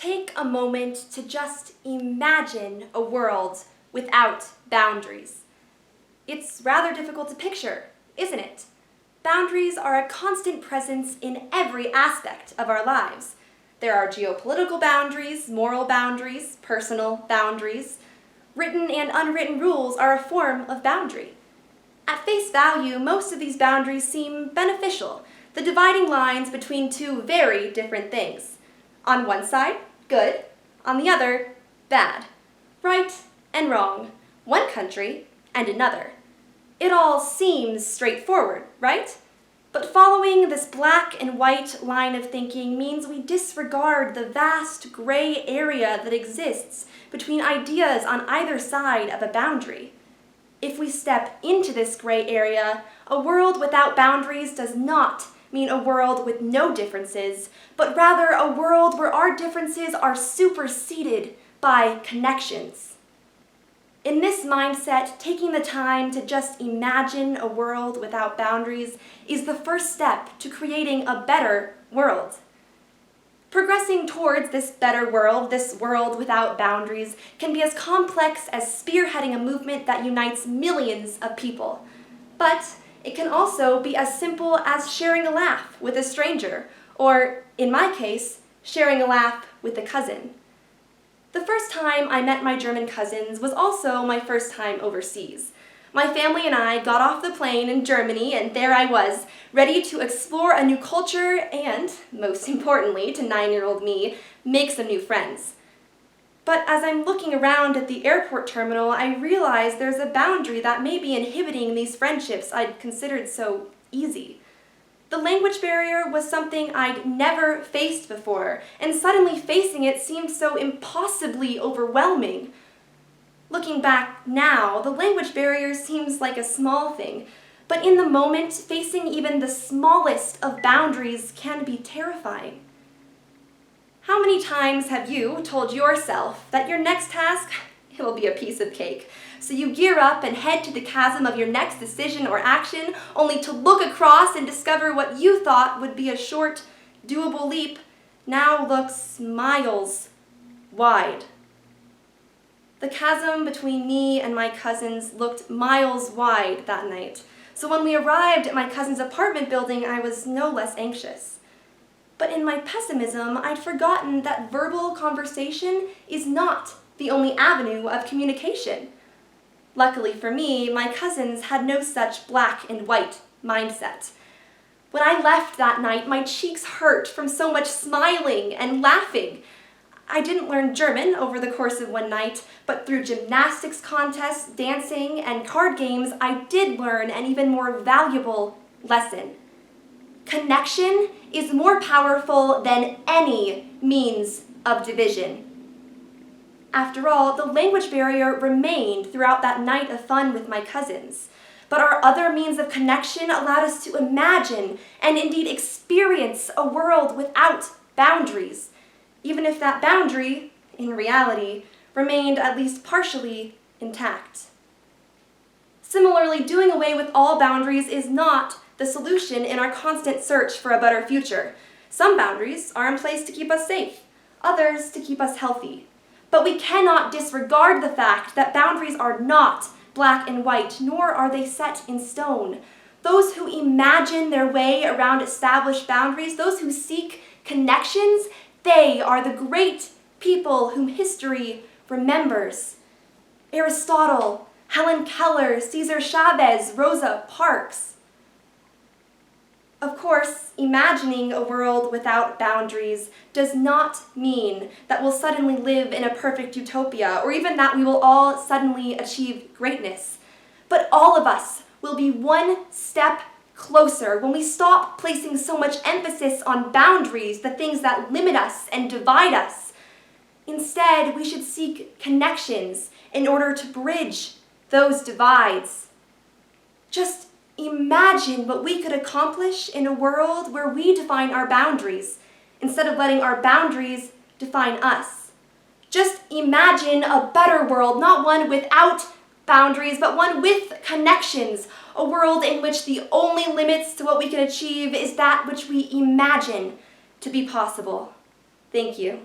Take a moment to just imagine a world without boundaries. It's rather difficult to picture, isn't it? Boundaries are a constant presence in every aspect of our lives. There are geopolitical boundaries, moral boundaries, personal boundaries. Written and unwritten rules are a form of boundary. At face value, most of these boundaries seem beneficial, the dividing lines between two very different things. On one side, good. On the other, bad. Right and wrong. One country and another. It all seems straightforward, right? But following this black and white line of thinking means we disregard the vast gray area that exists between ideas on either side of a boundary. If we step into this gray area, a world without boundaries does not mean a world with no differences, but rather a world where our differences are superseded by connections. In this mindset, taking the time to just imagine a world without boundaries is the first step to creating a better world. Progressing towards this better world, this world without boundaries, can be as complex as spearheading a movement that unites millions of people. But it can also be as simple as sharing a laugh with a stranger, or, in my case, sharing a laugh with a cousin. The first time I met my German cousins was also my first time overseas. My family and I got off the plane in Germany, and there I was, ready to explore a new culture and, most importantly to 9-year-old me, make some new friends. But as I'm looking around at the airport terminal, I realize there's a boundary that may be inhibiting these friendships I'd considered so easy. The language barrier was something I'd never faced before, and suddenly facing it seemed so impossibly overwhelming. Looking back now, the language barrier seems like a small thing, but in the moment, facing even the smallest of boundaries can be terrifying. How many times have you told yourself that your next task, it'll be a piece of cake, so you gear up and head to the chasm of your next decision or action, only to look across and discover what you thought would be a short, doable leap now looks miles wide. The chasm between me and my cousins looked miles wide that night, so when we arrived at my cousin's apartment building, I was no less anxious. But in my pessimism, I'd forgotten that verbal conversation is not the only avenue of communication. Luckily for me, my cousins had no such black and white mindset. When I left that night, my cheeks hurt from so much smiling and laughing. I didn't learn German over the course of one night, but through gymnastics contests, dancing, and card games, I did learn an even more valuable lesson. Connection is more powerful than any means of division. After all, the language barrier remained throughout that night of fun with my cousins, but our other means of connection allowed us to imagine and indeed experience a world without boundaries, even if that boundary, in reality, remained at least partially intact. Similarly, doing away with all boundaries is not the solution in our constant search for a better future. Some boundaries are in place to keep us safe, others to keep us healthy. But we cannot disregard the fact that boundaries are not black and white, nor are they set in stone. Those who imagine their way around established boundaries, those who seek connections, they are the great people whom history remembers. Aristotle, Helen Keller, Cesar Chavez, Rosa Parks. Of course, imagining a world without boundaries does not mean that we'll suddenly live in a perfect utopia, or even that we will all suddenly achieve greatness. But all of us will be one step closer when we stop placing so much emphasis on boundaries, the things that limit us and divide us. Instead, we should seek connections in order to bridge those divides. Just imagine what we could accomplish in a world where we define our boundaries instead of letting our boundaries define us. Just imagine a better world, not one without boundaries, but one with connections. A world in which the only limits to what we can achieve is that which we imagine to be possible. Thank you.